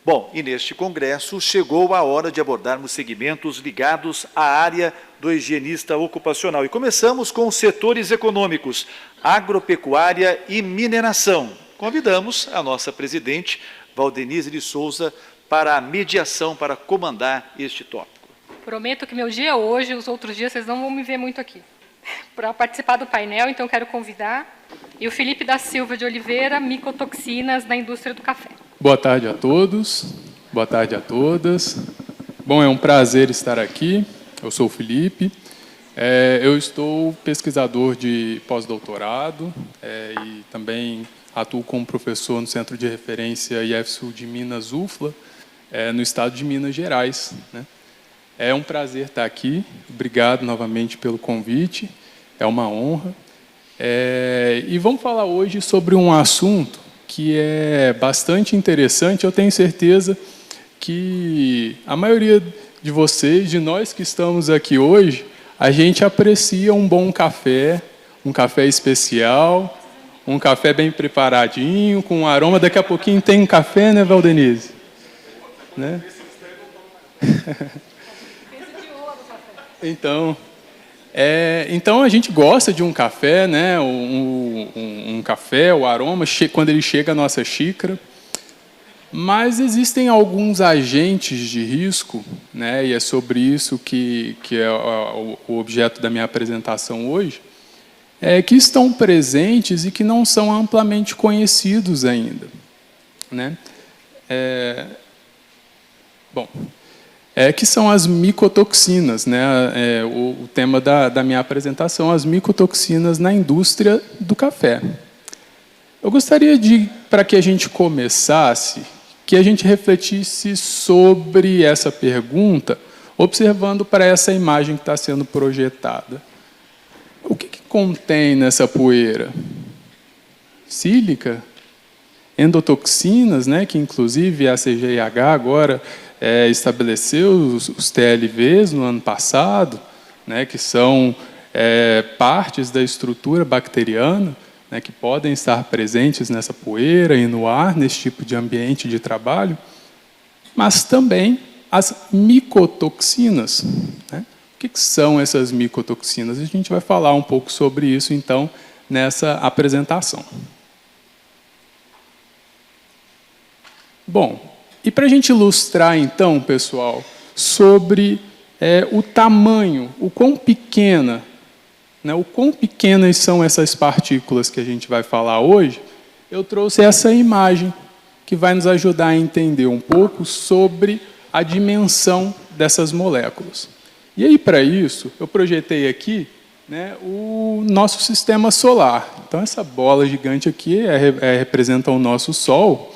Bom, e neste congresso chegou a hora de abordarmos segmentos ligados à área do higienista ocupacional. E começamos com os setores econômicos, agropecuária e mineração. Convidamos a nossa presidente, Valdenise de Souza, para a mediação, para comandar este tópico. Prometo que meu dia é hoje, os outros dias vocês não vão me ver muito aqui. Para participar do painel, então quero convidar o Felipe da Silva de Oliveira, micotoxinas na indústria do café. Boa tarde a todos, boa tarde a todas. Bom, é um prazer estar aqui. Eu sou o Felipe. Eu estou pesquisador de pós-doutorado e também atuo como professor no Centro de Referência IFSU de Minas UFLA, no estado de Minas Gerais, né? É um prazer estar aqui. Obrigado novamente pelo convite. É uma honra. E vamos falar hoje sobre um assunto que é bastante interessante. Eu tenho certeza que a maioria de vocês, de nós que estamos aqui hoje, a gente aprecia um bom café, um café especial, um café bem preparadinho, com um aroma. Daqui a pouquinho tem um café, né, Valdenise? Né? Então a gente gosta de um café, né? Um café, o aroma, quando ele chega à nossa xícara. Mas existem alguns agentes de risco, né? E é sobre isso que é o objeto da minha apresentação hoje, que estão presentes e que não são amplamente conhecidos ainda, né? Que são as micotoxinas, né? O tema da minha apresentação, as micotoxinas na indústria do café. Eu gostaria para que a gente começasse, que a gente refletisse sobre essa pergunta, observando para essa imagem que está sendo projetada. O que contém nessa poeira? Sílica? Endotoxinas, né? Que inclusive a CGIH agora estabeleceu os TLVs no ano passado, né, que são partes da estrutura bacteriana, né, que podem estar presentes nessa poeira e no ar, nesse tipo de ambiente de trabalho, mas também as micotoxinas, né? O que são essas micotoxinas? A gente vai falar um pouco sobre isso, então, nessa apresentação. Bom, e para a gente ilustrar, então, pessoal, sobre o tamanho, o quão pequena, né, o quão pequenas são essas partículas que a gente vai falar hoje, eu trouxe essa imagem que vai nos ajudar a entender um pouco sobre a dimensão dessas moléculas. E aí, para isso, eu projetei aqui, né, o nosso sistema solar. Então, essa bola gigante aqui representa o nosso Sol,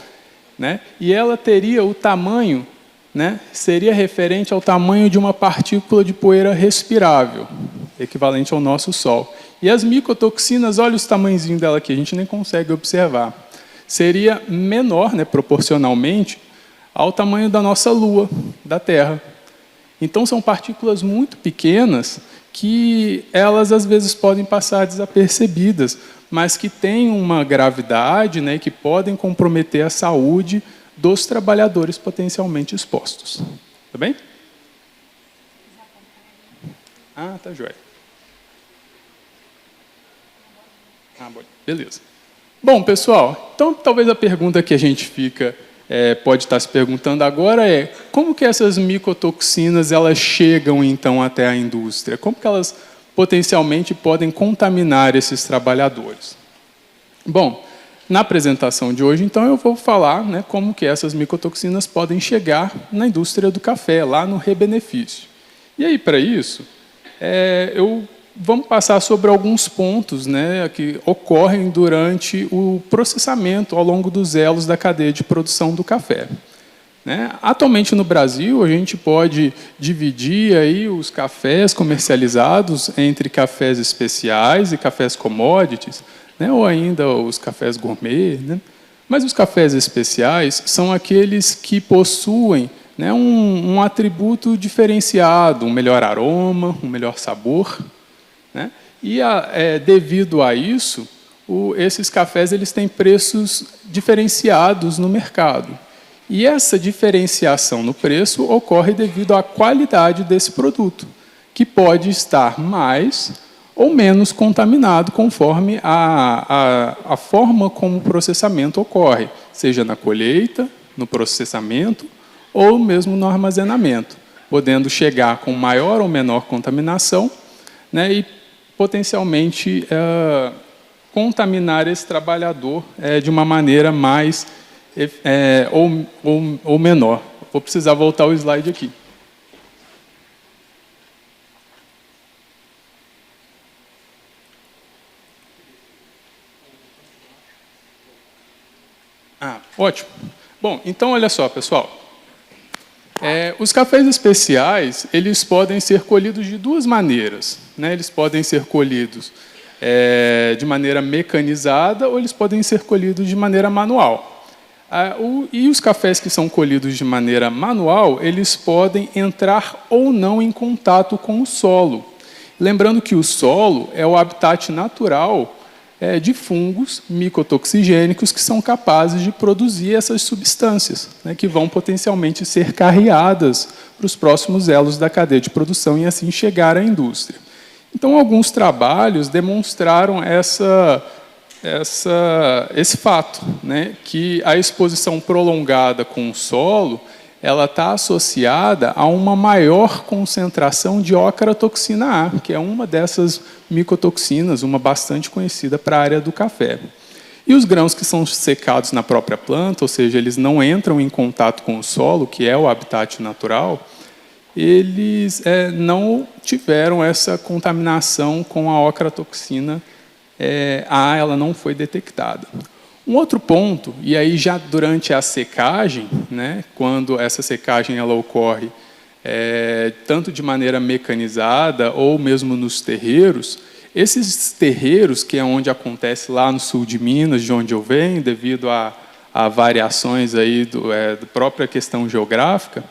né? E ela teria o tamanho, né, seria referente ao tamanho de uma partícula de poeira respirável, equivalente ao nosso Sol. E as micotoxinas, olha os tamanhozinhos dela aqui, a gente nem consegue observar. Seria menor, né, proporcionalmente, ao tamanho da nossa Lua, da Terra. Então, são partículas muito pequenas que elas, às vezes, podem passar desapercebidas, mas que têm uma gravidade, né, que podem comprometer a saúde dos trabalhadores potencialmente expostos. Tá bem? Tá joia. Beleza. Bom, pessoal, então talvez a pergunta que a gente pode estar se perguntando agora é: como que essas micotoxinas elas chegam então até a indústria? Como que elas potencialmente podem contaminar esses trabalhadores? Bom, na apresentação de hoje, então, eu vou falar, né, como que essas micotoxinas podem chegar na indústria do café, lá no rebenefício. E aí, para isso, vamos passar sobre alguns pontos, né, que ocorrem durante o processamento ao longo dos elos da cadeia de produção do café. Né? Atualmente no Brasil, a gente pode dividir aí os cafés comercializados entre cafés especiais e cafés commodities, né? Ou ainda os cafés gourmet. Né? Mas os cafés especiais são aqueles que possuem, né, um atributo diferenciado, um melhor aroma, um melhor sabor. Né? E, devido a isso, esses cafés eles têm preços diferenciados no mercado. E essa diferenciação no preço ocorre devido à qualidade desse produto, que pode estar mais ou menos contaminado conforme a forma como o processamento ocorre, seja na colheita, no processamento ou mesmo no armazenamento, podendo chegar com maior ou menor contaminação, né, e potencialmente contaminar esse trabalhador de uma maneira mais ou menor. Vou precisar voltar o slide aqui. Ótimo. Bom, então olha só, pessoal. Os cafés especiais, eles podem ser colhidos de duas maneiras, né? Eles podem ser colhidos de maneira mecanizada ou eles podem ser colhidos de maneira manual. E os cafés que são colhidos de maneira manual, eles podem entrar ou não em contato com o solo. Lembrando que o solo é o habitat natural de fungos micotoxigênicos que são capazes de produzir essas substâncias, né, que vão potencialmente ser carreadas para os próximos elos da cadeia de produção e assim chegar à indústria. Então, alguns trabalhos demonstraram esse fato, né, que a exposição prolongada com o solo ela está associada a uma maior concentração de ocratoxina A, que é uma dessas micotoxinas, uma bastante conhecida para a área do café. E os grãos que são secados na própria planta, ou seja, eles não entram em contato com o solo, que é o habitat natural, eles não tiveram essa contaminação com a ocratoxina A, ela não foi detectada. Um outro ponto, e aí já durante a secagem, né, quando essa secagem ela ocorre tanto de maneira mecanizada ou mesmo nos terreiros, esses terreiros, que é onde acontece lá no sul de Minas, de onde eu venho, devido a variações aí da própria questão geográfica,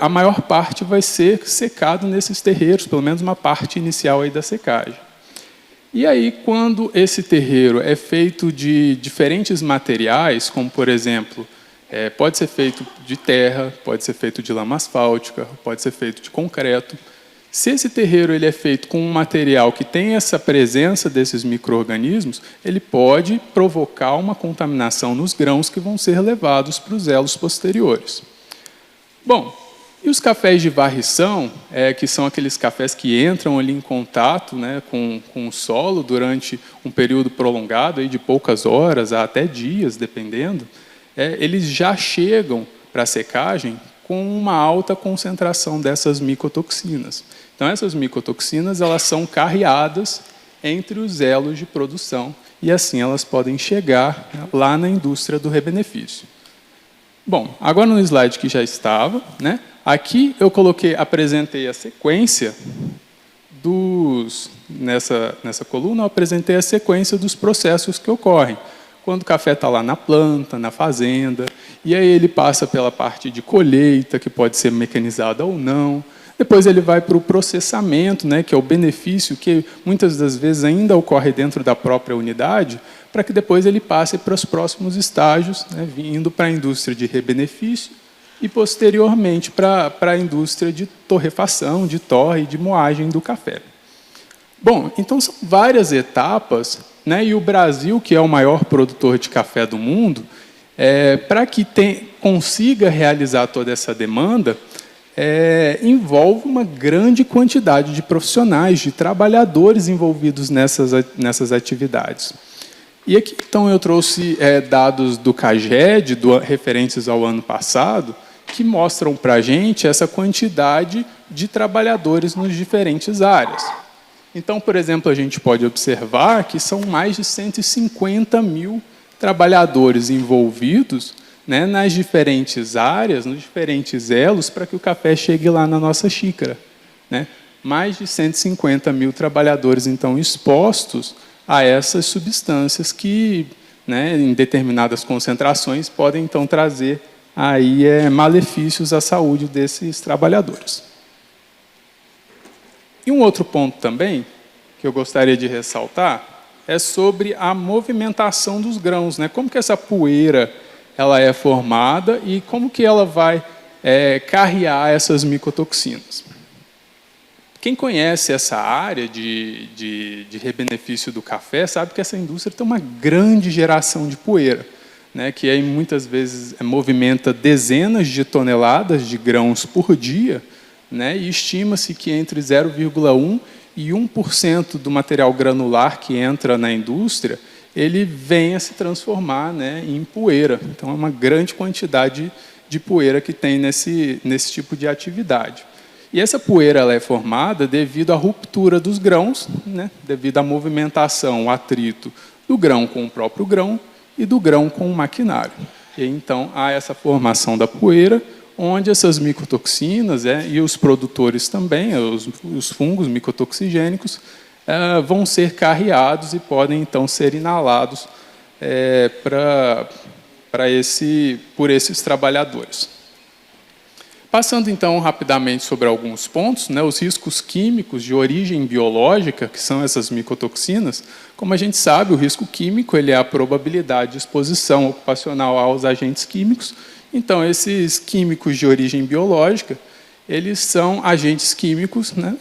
a maior parte vai ser secado nesses terreiros, pelo menos uma parte inicial aí da secagem. E aí, quando esse terreiro é feito de diferentes materiais, como, por exemplo, pode ser feito de terra, pode ser feito de lama asfáltica, pode ser feito de concreto. Se esse terreiro ele é feito com um material que tem essa presença desses micro-organismos, ele pode provocar uma contaminação nos grãos que vão ser levados para os elos posteriores. Bom, e os cafés de varrição, que são aqueles cafés que entram ali em contato, né, com o solo durante um período prolongado, aí de poucas horas a até dias, dependendo, eles já chegam para a secagem com uma alta concentração dessas micotoxinas. Então, essas micotoxinas elas são carreadas entre os elos de produção e, assim, elas podem chegar lá na indústria do rebenefício. Bom, agora no slide que já estava, né? Aqui eu apresentei a sequência nessa coluna eu apresentei a sequência dos processos que ocorrem. Quando o café está lá na planta, na fazenda, e aí ele passa pela parte de colheita, que pode ser mecanizada ou não. Depois ele vai para o processamento, né, que é o benefício que muitas das vezes ainda ocorre dentro da própria unidade, para que depois ele passe para os próximos estágios, né, indo para a indústria de rebenefício e, posteriormente, para a indústria de torrefação, de torre e de moagem do café. Bom, então são várias etapas, né, e o Brasil, que é o maior produtor de café do mundo, para que consiga realizar toda essa demanda, envolve uma grande quantidade de profissionais, de trabalhadores envolvidos nessas atividades. E aqui, então, eu trouxe dados do CAGED, referentes ao ano passado, que mostram para a gente essa quantidade de trabalhadores nas diferentes áreas. Então, por exemplo, a gente pode observar que são mais de 150 mil trabalhadores envolvidos, né, nas diferentes áreas, nos diferentes elos, para que o café chegue lá na nossa xícara, né? Mais de 150 mil trabalhadores, então, expostos a essas substâncias que, né, em determinadas concentrações, podem, então, trazer aí, malefícios à saúde desses trabalhadores. E um outro ponto também, que eu gostaria de ressaltar, é sobre a movimentação dos grãos, né? Como que essa poeira ela é formada e como que ela vai carrear essas micotoxinas. Quem conhece essa área de benefício do café sabe que essa indústria tem uma grande geração de poeira, né, que aí muitas vezes movimenta dezenas de toneladas de grãos por dia, né, e estima-se que entre 0,1% e 1% do material granular que entra na indústria, ele venha se transformar, né, em poeira. Então, é uma grande quantidade de poeira que tem nesse tipo de atividade. E essa poeira ela é formada devido à ruptura dos grãos, né, devido à movimentação, o atrito do grão com o próprio grão e do grão com o maquinário. E, então, há essa formação da poeira, onde essas micotoxinas e os produtores também, os fungos micotoxigênicos, vão ser carreados e podem, então, ser inalados por esses trabalhadores. Passando, então, rapidamente sobre alguns pontos, né, os riscos químicos de origem biológica, que são essas micotoxinas, como a gente sabe, o risco químico ele é a probabilidade de exposição ocupacional aos agentes químicos. Então, esses químicos de origem biológica, eles são agentes químicos, né,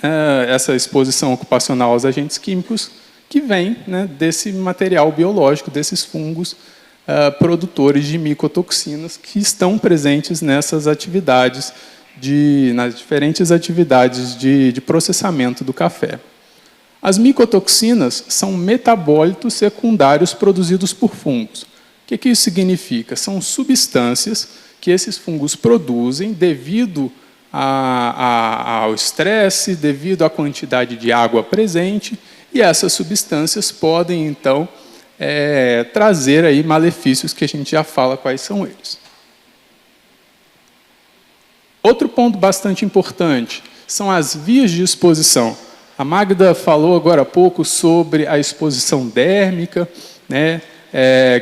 essa exposição ocupacional aos agentes químicos, que vem, né, desse material biológico, desses fungos produtores de micotoxinas que estão presentes nessas atividades, nas diferentes atividades de processamento do café. As micotoxinas são metabólitos secundários produzidos por fungos. O que isso significa? São substâncias que esses fungos produzem devido ao estresse, devido à quantidade de água presente, e essas substâncias podem, então, trazer aí malefícios que a gente já fala quais são eles. Outro ponto bastante importante são as vias de exposição. A Magda falou agora há pouco sobre a exposição dérmica, né,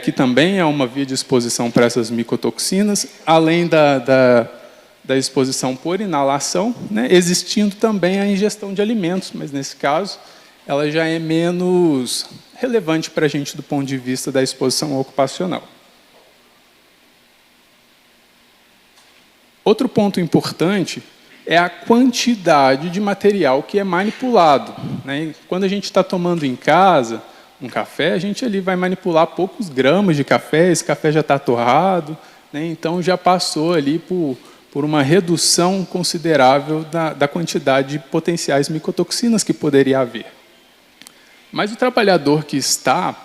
que também é uma via de exposição para essas micotoxinas, além da exposição por inalação, né, existindo também a ingestão de alimentos, mas nesse caso ela já é menos relevante para a gente do ponto de vista da exposição ocupacional. Outro ponto importante é a quantidade de material que é manipulado, né? Quando a gente está tomando em casa um café, a gente ali vai manipular poucos gramas de café, esse café já está torrado, né? Então já passou ali por uma redução considerável da quantidade de potenciais micotoxinas que poderia haver. Mas o trabalhador que está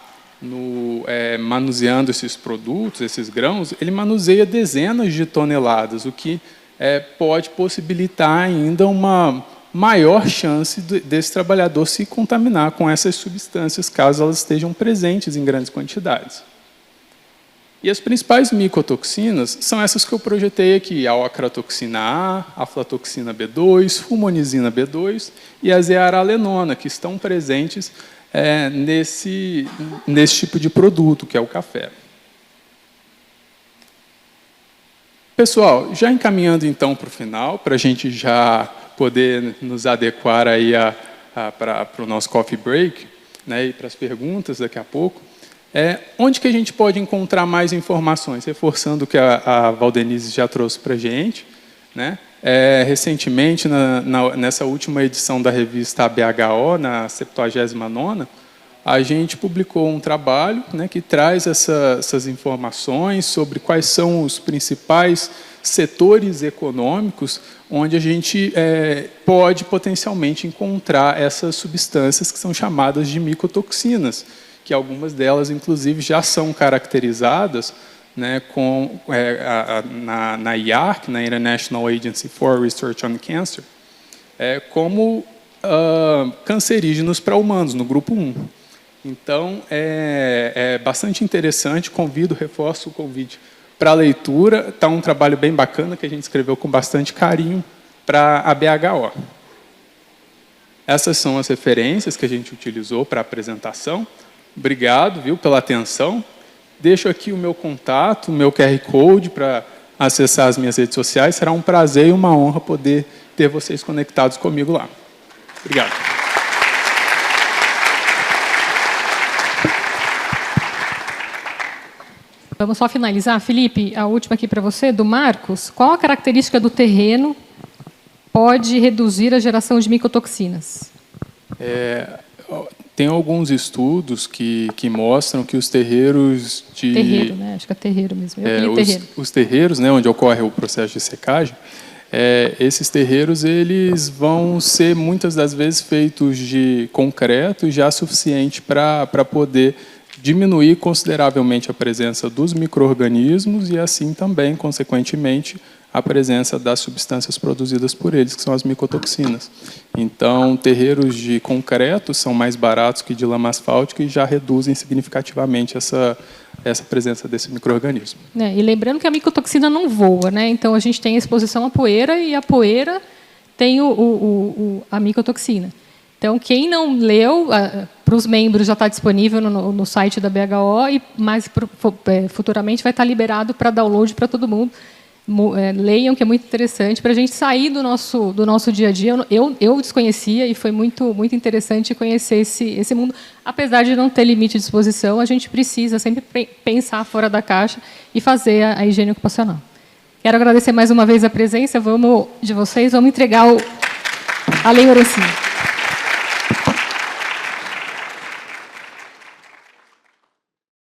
manuseando esses produtos, esses grãos, ele manuseia dezenas de toneladas, o que pode possibilitar ainda uma maior chance desse trabalhador se contaminar com essas substâncias, caso elas estejam presentes em grandes quantidades. E as principais micotoxinas são essas que eu projetei aqui, a ocratoxina A, a aflatoxina B2, fumonizina B2 e a zearalenona, que estão presentes nesse tipo de produto, que é o café. Pessoal, já encaminhando então para o final, para a gente já poder nos adequar aí para o nosso coffee break, né, e para as perguntas daqui a pouco, onde que a gente pode encontrar mais informações? Reforçando o que a Valdenise já trouxe para a gente, né? Recentemente, nessa última edição da revista ABHO, na 79ª, a gente publicou um trabalho, né, que traz essas informações sobre quais são os principais setores econômicos onde a gente pode potencialmente encontrar essas substâncias que são chamadas de micotoxinas, que algumas delas, inclusive, já são caracterizadas, né, na IARC, na International Agency for Research on Cancer, como cancerígenos para humanos, no grupo 1. Então, é bastante interessante, reforço o convite para a leitura. Está um trabalho bem bacana, que a gente escreveu com bastante carinho para a BHO. Essas são as referências que a gente utilizou para a apresentação. Obrigado, pela atenção. Deixo aqui o meu contato, o meu QR Code para acessar as minhas redes sociais. Será um prazer e uma honra poder ter vocês conectados comigo lá. Obrigado. Vamos só finalizar. Felipe, a última aqui para você, do Marcos. Qual a característica do terreno pode reduzir a geração de micotoxinas? Tem alguns estudos que mostram que os terreiros de... Terreiro, né? Acho que é terreiro mesmo. Terreiro. Os terreiros, né, onde ocorre o processo de secagem, esses terreiros eles vão ser, muitas das vezes, feitos de concreto já suficiente para poder diminuir consideravelmente a presença dos micro-organismos e, assim, também, consequentemente, a presença das substâncias produzidas por eles, que são as micotoxinas. Então, terreiros de concreto são mais baratos que de lama asfáltica e já reduzem significativamente essa presença desse micro-organismo. E lembrando que a micotoxina não voa, né? Então, a gente tem a exposição à poeira e a poeira tem a micotoxina. Então, quem não leu, para os membros já está disponível no site da BHO e mais futuramente vai estar liberado para download para todo mundo. Leiam, que é muito interessante, para a gente sair do nosso dia a dia. Eu desconhecia e foi muito, muito interessante conhecer esse mundo. Apesar de não ter limite de exposição, a gente precisa sempre pensar fora da caixa e fazer a higiene ocupacional. Quero agradecer mais uma vez a presença de vocês. Vamos entregar a Lei Orecim.